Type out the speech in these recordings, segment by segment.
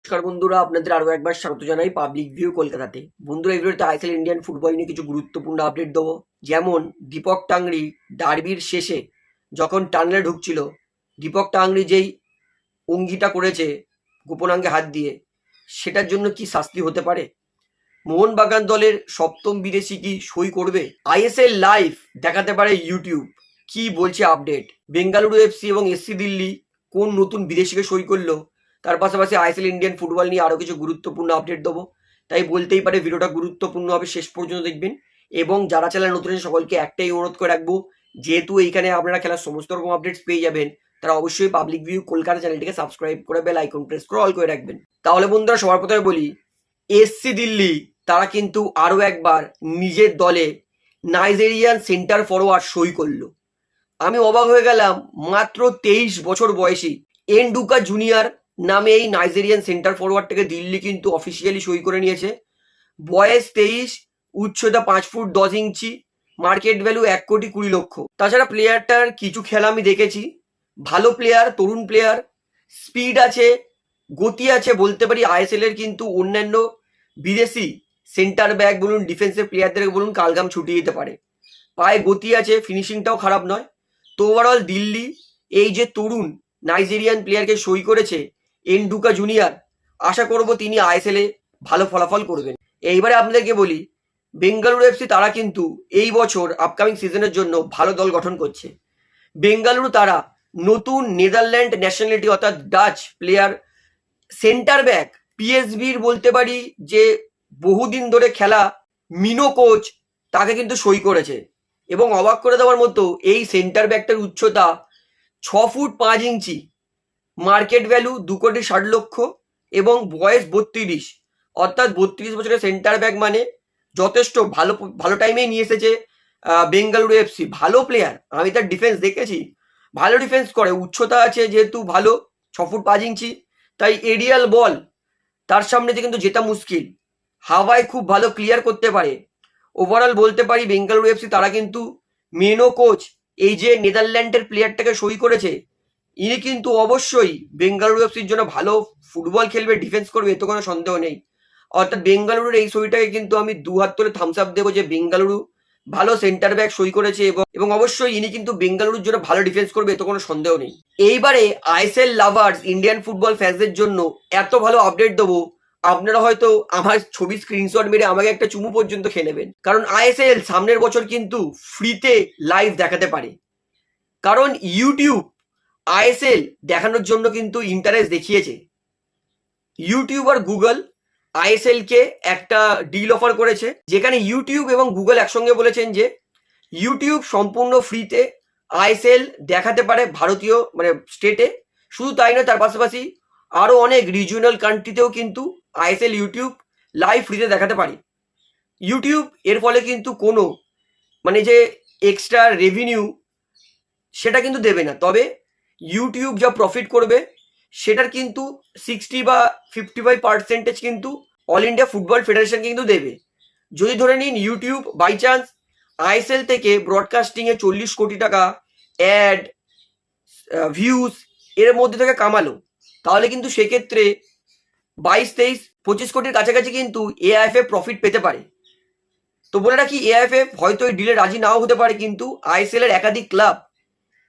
নমস্কার বন্ধুরা, আপনাদের আরো একবার স্বাগত জানাই পাবলিক ভিউ কলকাতাতে। বন্ধুরা, এই ভিডিওতে আইএসএল ইন্ডিয়ান ফুটবল নিয়ে কিছু গুরুত্বপূর্ণ আপডেট দেবো। যেমন দীপক টাংরি ডার্বির শেষে যখন টানেলে ঢুকছিল, দীপক টাংরি যেই অঙ্গিটা করেছে গোপনাঙ্গে হাত দিয়ে, সেটার জন্য কি শাস্তি হতে পারে? মোহনবাগান দলের সপ্তম বিদেশি কি সই করবে? আইএসএল লাইভ দেখাতে পারে ইউটিউব, কি বলছে আপডেট? বেঙ্গালুরু এফসি এবং এসসি দিল্লি কোন নতুন বিদেশিকে সই করলো? তার পাশাপাশি আইএসএল ইন্ডিয়ান ফুটবল নিয়ে আরও কিছু গুরুত্বপূর্ণ আপডেট দেবো। তাই বলতেই পারে ভিডিওটা গুরুত্বপূর্ণ হবে, শেষ পর্যন্ত দেখবেন। এবং যারা চ্যানেল নতুন আছে সকলকে একটাই অনুরোধ করে রাখবো, যেহেতু এইখানে আপনারা খেলার সমস্ত রকম আপডেটস পেয়ে যাবেন, তারা অবশ্যই পাবলিক ভিউ কলকাতা চ্যানেলটিকে সাবস্ক্রাইব করে বেল আইকন প্রেস করে অল করে রাখবেন। তাহলে বন্ধুরা, সবার প্রথমে বলি, এসসি দিল্লি তারা কিন্তু আরও একবার নিজের দলে নাইজেরিয়ান সেন্টার ফরওয়ার্ড সই করলো। আমি অবাক হয়ে গেলাম, মাত্র 23 বছর বয়সী এন্ডুকা জুনিয়র নামে এই নাইজেরিয়ান সেন্টার ফরওয়ার্ডটাকে দিল্লি কিন্তু অফিসিয়ালি সই করে নিয়েছে। বয়স 23, উচ্চতা 5 ফুট 10 ইঞ্চি, মার্কেট ভ্যালু 1,20,00,000। তাছাড়া প্লেয়ারটার কিছু খেলা আমি দেখেছি, ভালো প্লেয়ার, তরুণ প্লেয়ার, স্পিড আছে, গতি আছে। বলতে পারি আইএসএল এর কিন্তু অন্যান্য বিদেশি সেন্টার ব্যাক বলুন, ডিফেন্সের প্লেয়ারদের বলুন, কালঘাম ছুটিয়ে দিতে পারে। পায়ে গতি আছে, ফিনিশিংটাও খারাপ নয়। তো ওভারঅল দিল্লি এই যে তরুণ নাইজেরিয়ান প্লেয়ারকে সই করেছে এন্ডুকা জুনিয়র, আশা করব তিনি আইএসএল এ ভালো ফলাফল করবেন। এইবারে আপনাদেরকে বলি, বেঙ্গালুরু এফসি তারা কিন্তু এই বছর আপকামিং সিজনের জন্য ভালো দল গঠন করছে। বেঙ্গালুরু তারা নতুন নেদারল্যান্ড ন্যাশনালিটি অর্থাৎ ডাচ প্লেয়ার সেন্টার ব্যাক পিএসবির বলতে পারি যে বহুদিন ধরে খেলা মিনো কোচ, তাকে কিন্তু সই করেছে। এবং অবাক করে দেওয়ার মতো, এই সেন্টার ব্যাকটার উচ্চতা 6 ফুট 5 ইঞ্চি, মার্কেট ভ্যালু 2,60,00,000 এবং বয়স 32, অর্থাৎ 32 বছরের সেন্টার ব্যাক মানে যথেষ্ট ভালো ভালো টাইমেই নিয়ে এসেছে বেঙ্গালুরু এফসি। ভালো প্লেয়ার, আমি তার ডিফেন্স দেখেছি, ভালো ডিফেন্স করে, উচ্চতা আছে যেহেতু ভালো, 6 ফুট 5 ইঞ্চি, তাই এরিয়াল বল তার সামনে যে কিন্তু জেতা মুশকিল। হাওয়ায় খুব ভালো ক্লিয়ার করতে পারে। ওভারঅল বলতে পারি বেঙ্গালুরু এফসি তারা কিন্তু মেনো কোচ এই যে নেদারল্যান্ডের প্লেয়ারটাকে সই করেছে, ইনি কিন্তু অবশ্যই বেঙ্গালুরু এফসির জন্য ভালো ফুটবল খেলবে, ডিফেন্স করবে, এতে কোনো সন্দেহ নেই। অর্থাৎ বেঙ্গালুরুর এই সইটাকে কিন্তু আমি দু হাত তুলে থামস আপ দেবো যে বেঙ্গালুরু ভালো সেন্টার ব্যাক সই করেছে, এবং অবশ্যই ইনি কিন্তু বেঙ্গালুরুর জন্য ভালো ডিফেন্স করবে, এতে কোনো সন্দেহ নেই। এইবারে আইএসএল লাভার্স ইন্ডিয়ান ফুটবল ফ্যান্সদের জন্য এত ভালো আপডেট দেবো, আপনারা হয়তো আমার ছবি স্ক্রিনশট মেরে আমাকে একটা চুমু পর্যন্ত খেয়ে নেবেন। কারণ আইএসএল সামনের বছর কিন্তু ফ্রিতে লাইভ দেখাতে পারে। কারণ ইউটিউব আইএসএল দেখানোর জন্য কিন্তু ইন্টারেস্ট দেখিয়েছে। ইউটিউব আর গুগল আইএসএল কে একটা ডিল অফার করেছে, যেখানে ইউটিউব এবং গুগল একসঙ্গে বলেছেন যে ইউটিউব সম্পূর্ণ ফ্রিতে আইএসএল দেখাতে পারে ভারতীয় মানে স্টেটে। শুধু তাই নয়, তার পাশাপাশি আরও অনেক রিজিওনাল কান্ট্রিতেও কিন্তু আইএসএল ইউটিউব লাইভ ফ্রিতে দেখাতে পারে। ইউটিউব এর ফলে কিন্তু কোনো মানে যে এক্সট্রা রেভিনিউ সেটা কিন্তু দেবে না, তবে ইউটিউব যা প্রফিট করবে সেটার কিন্তু 60 বা 55% কিন্তু অল ইন্ডিয়া ফুটবল ফেডারেশন কিন্তু দেবে। যদি ধরে নিন ইউটিউব বাই চান্স আইএসএল থেকে ব্রডকাস্টিংয়ে 40 কোটি টাকা অ্যাড ভিউজ এর মধ্যে থেকে কামালো, তাহলে কিন্তু সেক্ষেত্রে 22, 23, 25 কোটির কাছাকাছি কিন্তু এআইএফএ প্রফিট পেতে পারে। তো বলে রাখি, এআইএফএ হয়তো এই ডিলে রাজি নাও হতে পারে, কিন্তু আইএসএল এর একাধিক ক্লাব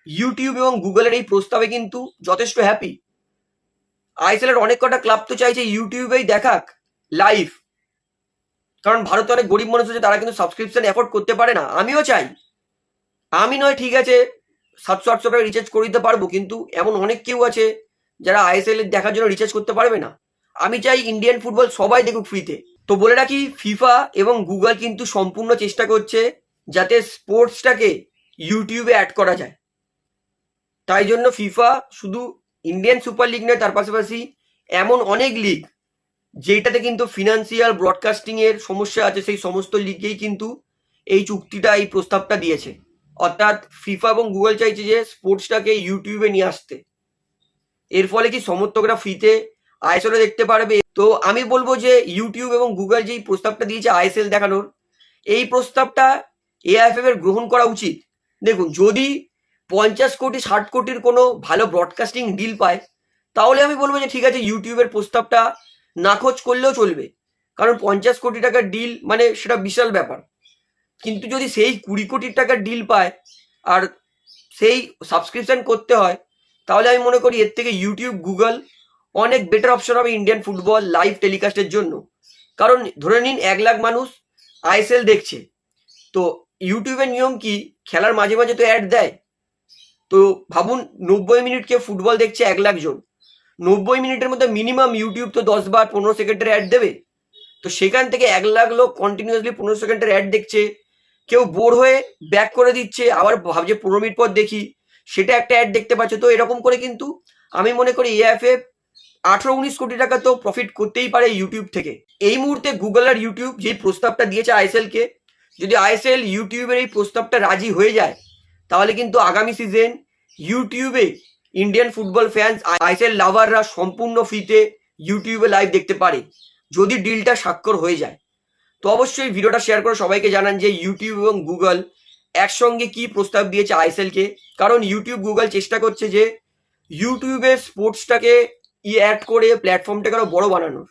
ইউটিউব এবং গুগলের এই প্রস্তাবে কিন্তু যথেষ্ট হ্যাপি। আইএসএল এর অনেক কটা ক্লাব তো চাইছে ইউটিউবেই দেখাক লাইভ, কারণ ভারতে অনেক গরিব মানুষ আছে, তারা কিন্তু সাবস্ক্রিপশন অ্যাফোর্ড করতে পারে না। আমিও চাই, আমি নয় ঠিক আছে 700-800 টাকা রিচার্জ করে দিতে পারবো, কিন্তু এমন অনেক কেউ আছে যারা আইএসএল এর দেখার জন্য রিচার্জ করতে পারবে না। আমি চাই ইন্ডিয়ান ফুটবল সবাই দেখুক ফ্রিতে। তো বলে রাখি, ফিফা এবং গুগল কিন্তু সম্পূর্ণ চেষ্টা করছে যাতে স্পোর্টসটাকে ইউটিউবে অ্যাড করা যায়। তাই জন্য ফিফা শুধু ইন্ডিয়ান সুপার লিগ নয়, তার পাশাপাশি এমন অনেক লিগ যেটাতে কিন্তু ফিনান্সিয়াল ব্রডকাস্টিং এর সমস্যা আছে, সেই সমস্ত লিগেই কিন্তু এই চুক্তিটা, এই প্রস্তাবটা দিয়েছে। অর্থাৎ ফিফা এবং গুগল চাইছে যে স্পোর্টসটাকে ইউটিউবে নিয়ে আসতে। এর ফলে কি সমর্থকরা ফ্রিতে আইএসএল দেখতে পারবে। তো আমি বলবো যে ইউটিউব এবং গুগল যেই প্রস্তাবটা দিয়েছে আইএসএল দেখানোর, এই প্রস্তাবটা এআইএফএফ এর গ্রহণ করা উচিত। দেখুন, যদি 50 কোটি 60 কোটির কোনো ভালো ব্রডকাস্টিং ডিল পায়, তাহলে আমি বলবো যে ঠিক আছে, ইউটিউবের প্রস্তাবটা নাকচ করলেও চলবে, কারণ 50 কোটি টাকার ডিল মানে সেটা বিশাল ব্যাপার। কিন্তু যদি সেই 20 কোটি টাকার ডিল পায় আর সেই সাবস্ক্রিপশন করতে হয়, তাহলে আমি মনে করি এর থেকে ইউটিউব, গুগল অনেক বেটার অপশন হবে ইন্ডিয়ান ফুটবল লাইভ টেলিকাস্টের জন্য। কারণ ধরে নিন 1 লাখ মানুষ আইএসএল দেখছে, তো ইউটিউবের নিয়ম কি, খেলার মাঝে মাঝে তো অ্যাড দেয়। তো ভাবুন 90 মিনিট ফুটবল দেখছে 1 লাখ জন, 90 মিনিটের মধ্যে মিনিমাম ইউটিউব তো 10 বা 15 সেকেন্ডের অ্যাড দেবে। তো সেখান থেকে 1 লাখ লোক কন্টিনিউয়াসলি 15 সেকেন্ডের অ্যাড দেখছে, কেউ বোর হয়ে ব্যাক করে দিচ্ছে, আবার ভাবছে 15 মিনিট পর দেখি, সেটা একটা অ্যাড দেখতে পাচ্ছে। তো এরকম করে কিন্তু আমি মনে করি এএফএফ 18-19 কোটি টাকা তো প্রফিট করতেই পারে ইউটিউব থেকে। এই মুহূর্তে গুগল আর ইউটিউব যে প্রস্তাবটা দিয়েছে আইএসএল কে, যদি আইএসএল ইউটিউবের এই প্রস্তাবটা রাজি হয়ে যায়, তাহলে কিন্তু আগামী সিজন ইউটিউবে ইন্ডিয়ান ফুটবল ফ্যান্স, আইএসএল লাভাররা সম্পূর্ণ ফ্রিতে ইউটিউবে লাইভ দেখতে পারে, যদি ডিলটা স্বাক্ষর হয়ে যায়। তো অবশ্যই ভিডিওটা শেয়ার করে সবাইকে জানান যে ইউটিউব এবং গুগল একসঙ্গে কি প্রস্তাব দিয়েছে আইএসএল কে। কারণ ইউটিউব, গুগল চেষ্টা করছে যে ইউটিউবের স্পোর্টসটাকে অ্যাড করে প্ল্যাটফর্মটাকে আরো বড় বানানোর।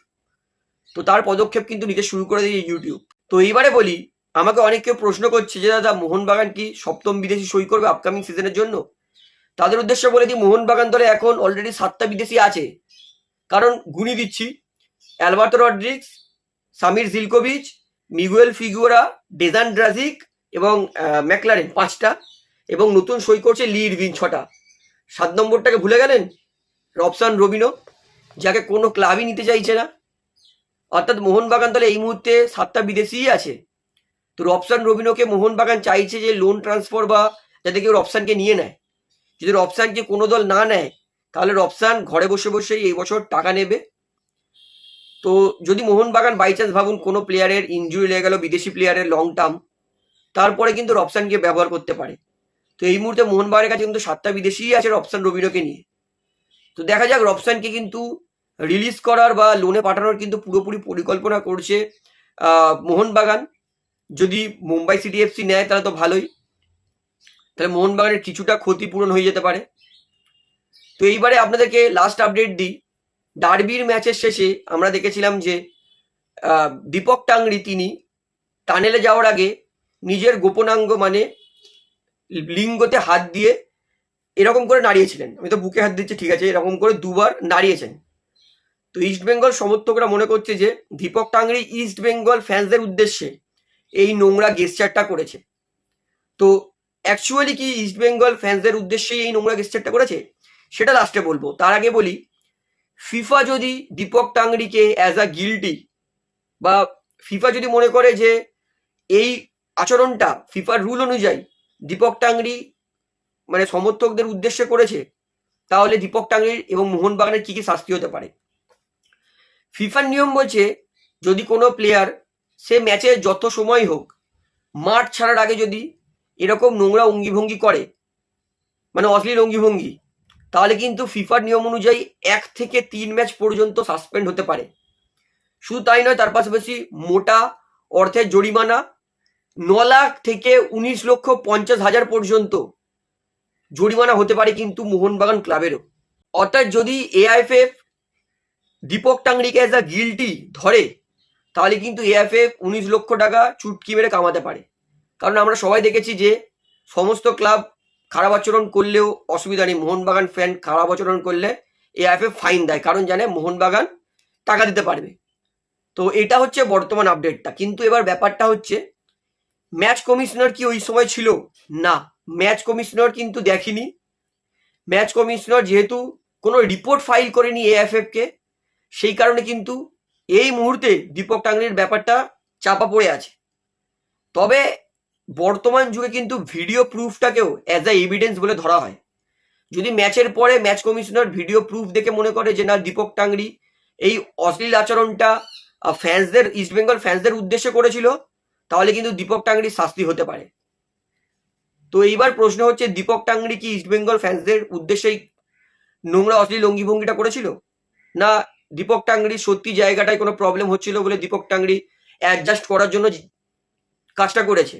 তো তার পদক্ষেপ কিন্তু নিতে শুরু করে দিয়েছে ইউটিউব। তো এইবারে বলি, আমাকে অনেক কেউ প্রশ্ন করছে যে দাদা মোহনবাগান কি 7ম বিদেশি সই করবে আপকামিং সিজনের জন্য। তাদের উদ্দেশ্যে বলে দিই, মোহনবাগান দলে এখন অলরেডি 7টা বিদেশি আছে। কারণ গুনি দিচ্ছি, অ্যালবার্তো রড্রিগস, সামির জিলকোভিচ, মিগুয়েল ফিগুয়েরা, ডেজান ড্রাজিক এবং ম্যাকলারেন 5টা, এবং নতুন সই করছে লি ইরভিন 6টা। 7 নম্বরটাকে ভুলে গেলেন, রবসান রবিনো, যাকে কোনো ক্লাবই নিতে চাইছে না। অর্থাৎ মোহনবাগান দলে এই মুহূর্তে 7টা বিদেশিই আছে। তো রবসান রবিনোকে মোহনবাগান চাইছে যে লোন ট্রান্সফার বা যাতে কেউ রবসানকে নিয়ে নেয়। যদি রবসানকে কোনো দল না নেয়, তাহলে রবসান ঘরে বসে বসেই এই বছর টাকা নেবে। তো যদি মোহনবাগান বাই চান্স ভাবুন কোনো প্লেয়ারের ইনজুরি লেগে গেল, বিদেশি প্লেয়ারের লং টার্ম, তারপরে কিন্তু রবসানকে ব্যবহার করতে পারে। তো এই মুহূর্তে মোহনবাগানের কাছে কিন্তু 7টা বিদেশিই আছে রবসান রবিনোকে নিয়ে। তো দেখা যাক, রবসানকে কিন্তু রিলিজ করার বা লোনে পাঠানোর কিন্তু পুরোপুরি পরিকল্পনা করছে মোহনবাগান। যদি মুম্বাই সিটি এফসি নেয় তাহলে তো ভালোই, তাহলে মোহনবাগানের কিছুটা ক্ষতিপূরণ হয়ে যেতে পারে। তো এইবারে আপনাদেরকে লাস্ট আপডেট দিই, ডার্বির ম্যাচের শেষে আমরা দেখেছিলাম যে দীপক টাংরি তিনি টানেলে যাওয়ার আগে নিজের গোপনাঙ্গ মানে লিঙ্গতে হাত দিয়ে এরকম করে নাড়িয়েছিলেন। আমি তো বুকে হাত দিচ্ছি, ঠিক আছে, এরকম করে 2বার নাড়িয়েছেন। তো ইস্ট বেঙ্গল সমর্থকরা মনে করছে যে দীপক টাংরি ইস্ট বেঙ্গল ফ্যান্সদের উদ্দেশ্যে এই নোংরা গেস্টারটা করেছে। তো অ্যাকচুয়ালি কি ইস্ট বেঙ্গল ফ্যান্সদের উদ্দেশ্যে এই নোংরা গেস্টারটা করেছে, সেটা লাস্টে বলবো। তার আগে বলি, ফিফা যদি দীপক টাংরিকে অ্যাজ আ গিল্টি, বা ফিফা যদি মনে করে যে এই আচরণটা ফিফার রুল অনুযায়ী দীপক টাংরি মানে সমর্থকদের উদ্দেশ্যে করেছে, তাহলে দীপক টাংরির এবং মোহনবাগানের কি কি শাস্তি হতে পারে। ফিফার নিয়ম বলছে, যদি কোনো প্লেয়ার সে ম্যাচে যত সময় হোক মাঠ ছাড়ার আগে যদি এরকম নোংরা অঙ্গিভঙ্গি করে, মানে অশ্লীল অঙ্গিভঙ্গি, তাহলে কিন্তু ফিফার নিয়ম অনুযায়ী 1 থেকে 3 ম্যাচ পর্যন্ত সাসপেন্ড হতে পারে। শুধু তাই নয়, তার পাশাপাশি মোটা অর্থের জরিমানা 9 লাখ থেকে 19,50,000 পর্যন্ত জরিমানা হতে পারে কিন্তু মোহনবাগান ক্লাবেরও। অর্থাৎ যদি এআইএফএফ দীপক টাংরিকে অ্যাজ আ গিল্টি ধরে, তাহলে কিন্তু এআইএফএফ 19 লক্ষ টাকা চুটকি মেরে কামাতে পারে। কারণ আমরা সবাই দেখেছি যে সমস্ত ক্লাব খারাপ আচরণ করলেও অসুবিধা নেই, মোহনবাগান ফ্যান খারাপ আচরণ করলে এআইএফএফ ফাইন দেয়, কারণ জানে মোহনবাগান টাকা দিতে পারবে। তো এটা হচ্ছে বর্তমান আপডেটটা। কিন্তু এবার ব্যাপারটা হচ্ছে, ম্যাচ কমিশনার কি ওই সময় ছিল? না, ম্যাচ কমিশনার কিন্তু দেখেনি। ম্যাচ কমিশনার যেহেতু কোনো রিপোর্ট ফাইল করেনি এএফএফ কে, সেই কারণে কিন্তু এই মুহূর্তে দীপক টাংরির ব্যাপারটা চাপা পড়ে আছে। তবে বর্তমান যুগে কিন্তু ভিডিও প্রুফটাকেও অ্যাজ আ এভিডেন্স বলে ধরা হয়। যদি ম্যাচের পরে ম্যাচ কমিশনার ভিডিও প্রুফ দেখে মনে করে যে না, দীপক টাংরি এই অশ্লীল আচরণটা ফ্যান্সদের, ইস্টবেঙ্গল ফ্যান্সদের উদ্দেশ্যে করেছিল, তাহলে কিন্তু দীপক টাংরির শাস্তি হতে পারে। তো এইবার প্রশ্ন হচ্ছে, দীপক টাংরি কি ইস্টবেঙ্গল ফ্যান্সদের উদ্দেশ্যেই নোংরা অশ্লীল অঙ্গিভঙ্গিটা করেছিল, না দীপক টাংরি সত্যি জায়গাটায় কোনো প্রবলেম হচ্ছিল বলে দীপক টাংরি অ্যাডজাস্ট করার জন্য কাজটা করেছে?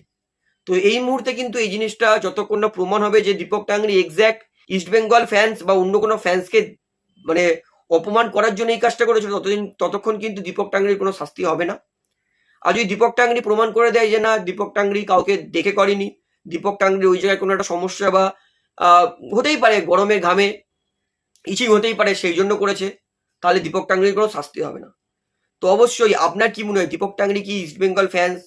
তো এই মুহূর্তে কিন্তু এই জিনিসটা যতক্ষণ না প্রমাণ হবে যে দীপক টাংরি এক্স্যাক্ট ইস্টবেঙ্গল ফ্যান্স বা অন্য কোনো ফ্যান্সকে মানে অপমান করার জন্য এই কাজটা করেছিল, ততক্ষণ কিন্তু দীপক টাংরির কোনো শাস্তি হবে না। আর যদি দীপক টাংরি প্রমাণ করে দেয় যে না, দীপক টাংরি কাউকে দেখে করেনি, দীপক টাংরি ওই জায়গায় কোনো একটা সমস্যা বা হতেই পারে গরমের ঘামে ইচিং হতেই পারে সেই জন্য করেছে, তাহলে দীপক টাংরির কোনো শাস্তি হবে না। তো অবশ্যই আপনার কি মনে হয়, দীপক টাংরি কি ইস্ট বেঙ্গল ফ্যান্স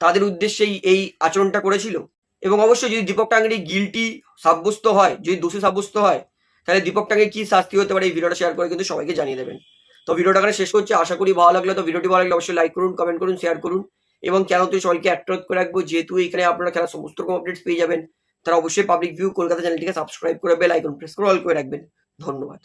তাদের উদ্দেশ্যেই এই আচরণটা করেছিল? এবং অবশ্যই যদি দীপক টাংরি গিলটি সাব্যস্ত হয়, যদি দোষী সাব্যস্ত হয়, তাহলে দীপক টাংরির কি শাস্তি হতে পারে এই ভিডিওটা শেয়ার করে কিন্তু সবাইকে জানিয়ে দেবেন। তো ভিডিওটা এখানে শেষ করছি, আশা করি ভালো লাগলো। তো ভিডিওটি ভালো লাগলে অবশ্যই লাইক করুন, কমেন্ট করুন, শেয়ার করুন এবং কেন তুই সবাইকে অ্যাট্রাক্ট করে রাখবো, যেহেতু এখানে আপনারা খেলার সমস্ত রকম আপডেটস পেয়ে যাবেন, তারা অবশ্যই পাবলিক ভিউ কলকাতা চ্যানেলটিকে সাবস্ক্রাইব করে বেল আইকন প্রেস করে অল করে রাখবেন। ধন্যবাদ।